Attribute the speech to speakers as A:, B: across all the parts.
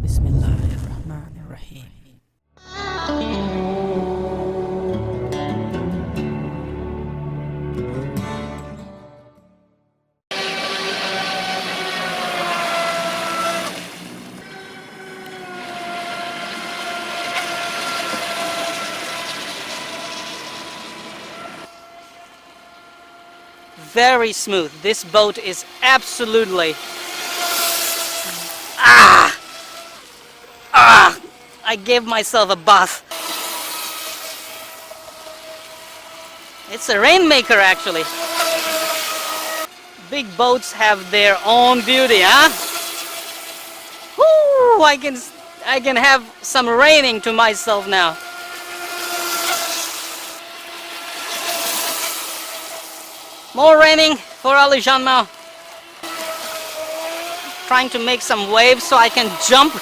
A: Bismillahirrahmanirrahim. Very smooth. This boat is absolutely I gave myself a bath. It's a rainmaker actually. Big boats have their own beauty, huh? Woo! I can have some raining to myself now. More raining for Ali Janma. Trying to make some waves so I can jump.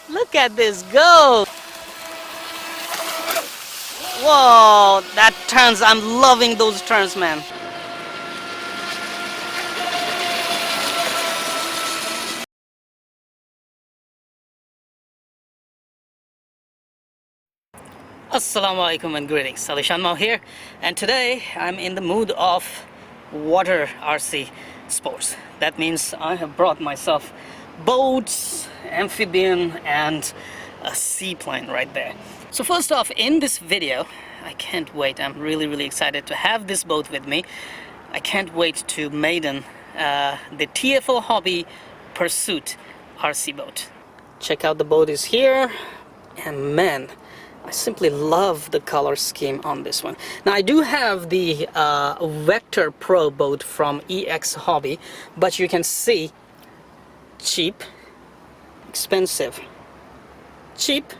A: Look at this go. Whoa, that turns. I'm loving those turns, man. Assalamu alaikum and greetings. Ali Shanmao here, and today I'm in the mood of water RC sports. That means I have brought myself boats, amphibian, and a seaplane right there. So first off, in this video, I can't wait. I'm really excited to have this boat with me. I can't wait to maiden the TFL Hobby Persuit RC boat. Check out, the boat is here, and man, I simply love the color scheme on this one. Now I do have the Vector Pro boat from EX Hobby, but you can see cheap, expensive, cheap,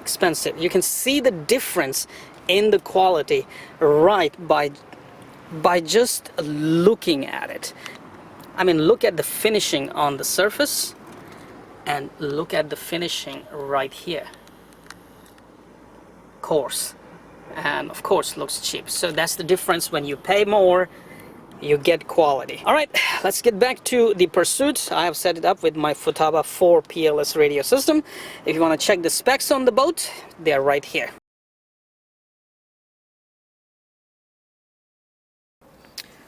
A: expensive. You can see the difference in the quality right by just looking at it. I mean, look at the finishing on the surface and look at the finishing right here. Coarse, and of course looks cheap. So that's the difference. When you pay more, you get quality. All right, let's get back to the Persuit. I have set it up with my Futaba 4 PLS radio system. If you want to check the specs on the boat, they are right here.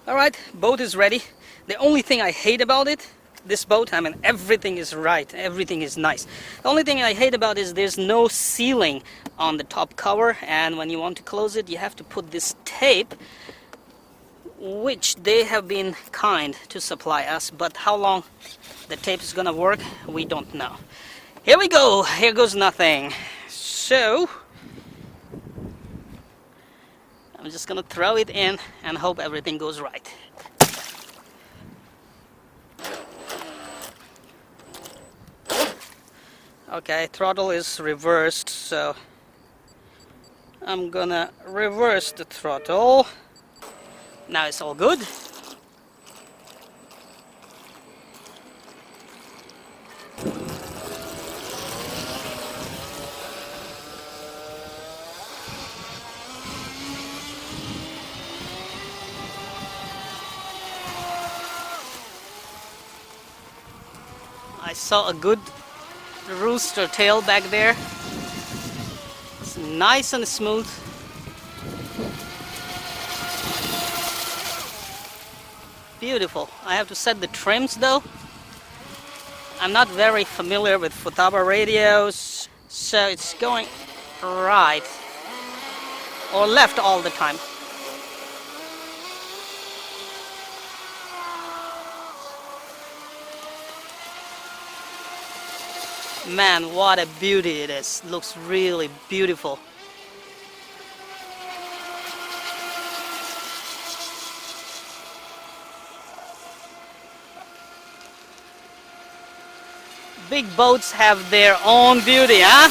A: All right, boat is ready. The only thing I hate about this boat, I mean, everything is right, everything is nice. The only thing I hate about is there's no sealing on the top cover, and when you want to close it, you have to put this tape, which they have been kind to supply us, but how long the tape is gonna work, we don't know. Here we go, here goes nothing. So I'm just gonna throw it in and hope everything goes right. Okay, throttle is reversed, so I'm gonna reverse the throttle. Now it's all good. I saw a good rooster tail back there. It's nice and smooth. Beautiful. I have to set the trims though. I'm not very familiar with Futaba radios, so it's going right or left all the time. Man, what a beauty it is. Looks really beautiful. Big boats have their own beauty, huh?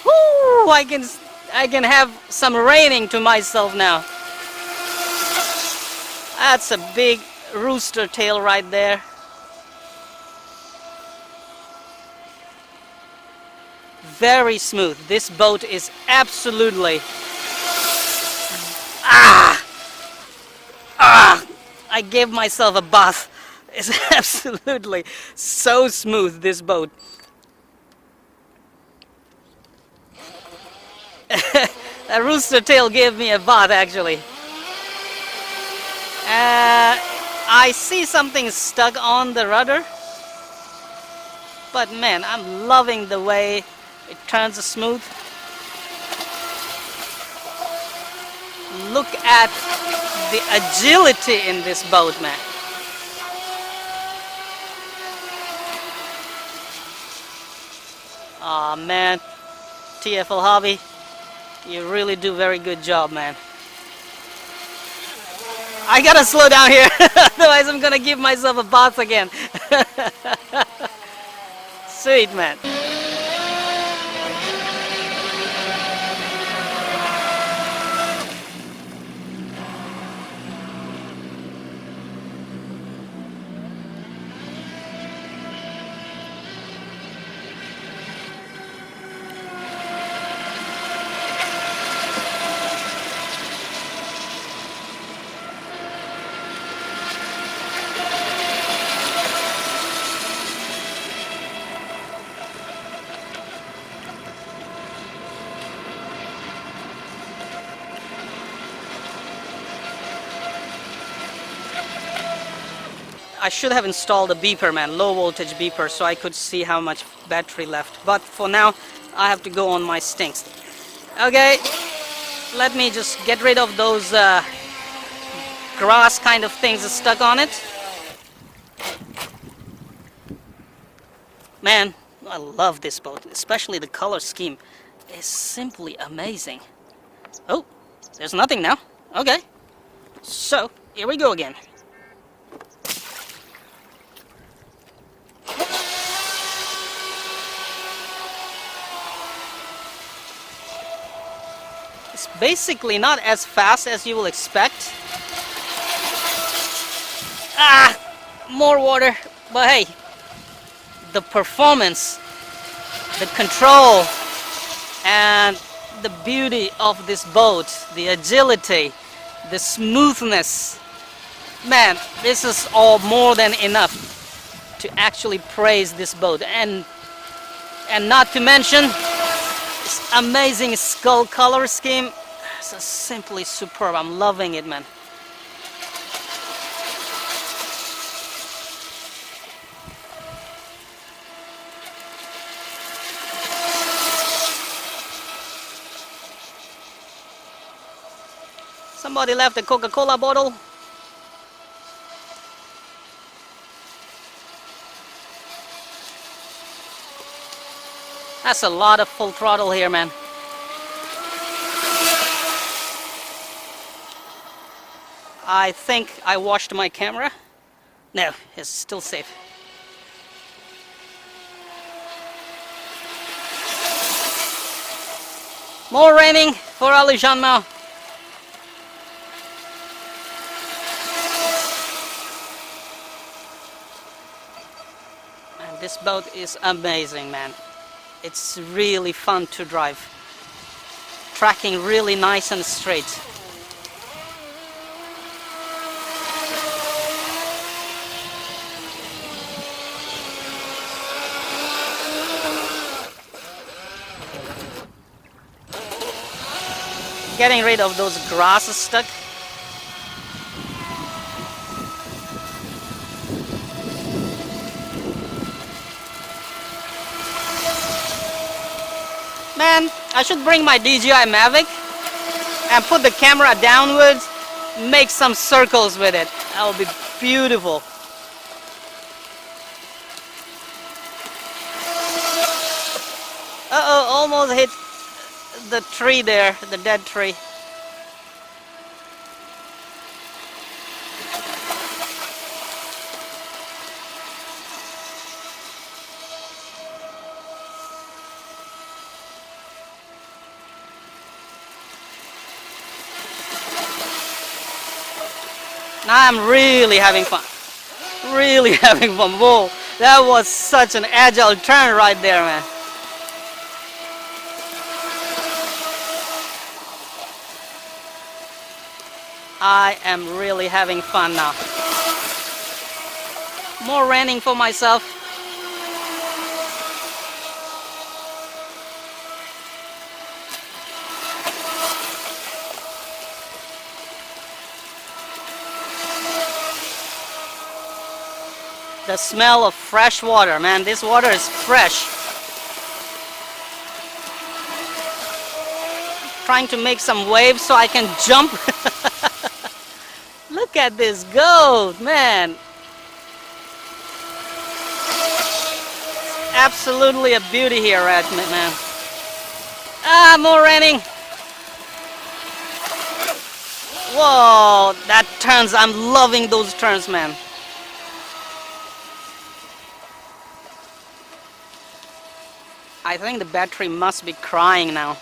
A: Woo! I can have some raining to myself now. That's a big rooster tail right there. Very smooth. This boat is absolutely I gave myself a bath. It's absolutely so smooth, this boat. That rooster tail gave me a bath actually. I see something stuck on the rudder, but man, I'm loving the way it turns smooth. Look at the agility in this boat, man. Aw, man, TFL Hobby, you really do very good job, man. I gotta slow down here, otherwise I'm gonna give myself a bath again. Sweet, man. I should have installed a beeper, man, low voltage beeper, so I could see how much battery left. But for now, I have to go on my stinks. Okay, let me just get rid of those grass kind of things stuck on it. Man, I love this boat, especially the color scheme. It's simply amazing. Oh, there's nothing now. Okay, so here we go again. It's basically not as fast as you will expect. Ah, more water, but hey, the performance, the control, and the beauty of this boat, the agility, the smoothness. Man, this is all more than enough to actually praise this boat, and not to mention this amazing skull color scheme. It's simply superb. I'm loving it, man. Somebody left a Coca-Cola bottle. That's a lot of full throttle here, man. I think I washed my camera. No, it's still safe. More raining for Ali Jeanmao. Man, this boat is amazing, man. It's really fun to drive. Tracking really nice and straight. Getting rid of those grasses stuck. Man, I should bring my DJI Mavic and put the camera downwards, make some circles with it. That will be beautiful. Uh-oh, almost hit the tree there, the dead tree. Now I'm really having fun. Really having fun. Whoa, that was such an agile turn right there, man. I am really having fun now. More raining for myself. The smell of fresh water, man. This water is fresh. Trying to make some waves so I can jump. Look at this goat, man. Absolutely a beauty here, man. Ah, more raining. Whoa, that turns. I'm loving those turns, man. I think the battery must be crying now.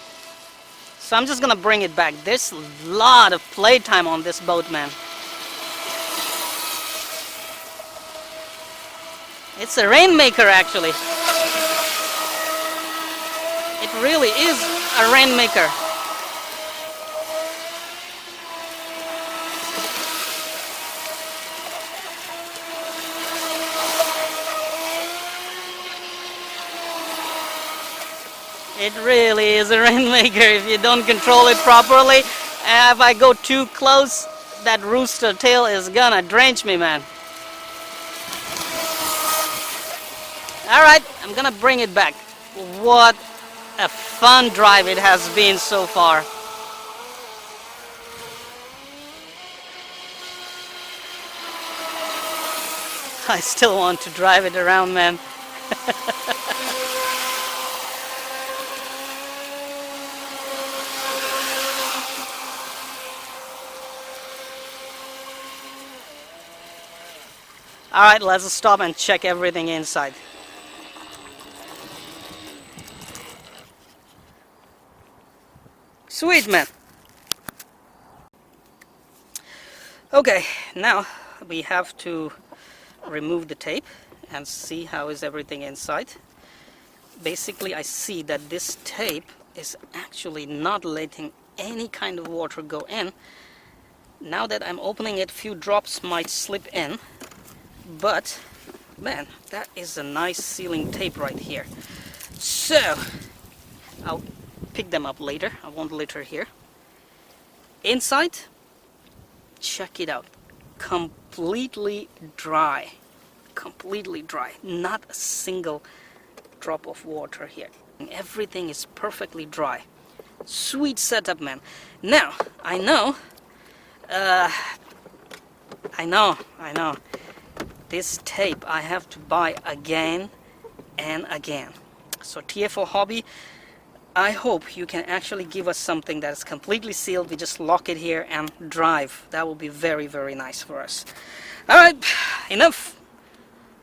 A: So I'm just gonna bring it back. There's a lot of playtime on this boat, man. It's a rainmaker, actually. It really is a rainmaker. It really is a rainmaker if you don't control it properly. If I go too close, that rooster tail is gonna drench me, man. Alright, I'm gonna bring it back. What a fun drive it has been so far. I still want to drive it around, man. Alright, let's stop and check everything inside. Sweet, man. Okay, now we have to remove the tape and see how is everything inside. Basically, I see that this tape is actually not letting any kind of water go in. Now that I'm opening it, few drops might slip in. But man, that is a nice sealing tape right here. So I'll pick them up later. I won't litter here. Inside, check it out. Completely dry. Completely dry. Not a single drop of water here. Everything is perfectly dry. Sweet setup, man. Now I know. This tape I have to buy again and again. So TFL Hobby, I hope you can actually give us something that is completely sealed. We just lock it here and drive. That will be very, very nice for us. Alright, enough.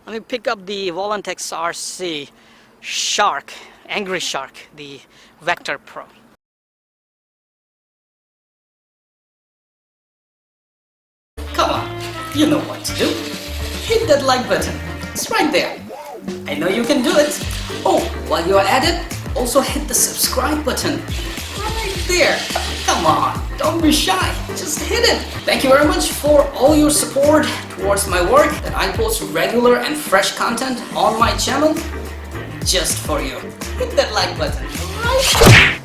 A: Let me pick up the Volantex RC Shark, Angry Shark, the Vector Pro. Come on, you know what to do. Hit that like button. It's right there. I know you can do it. Oh, while you're at it, also hit the subscribe button. Right there. Come on, don't be shy. Just hit it. Thank you very much for all your support towards my work, that I post regular and fresh content on my channel just for you. Hit that like button right there.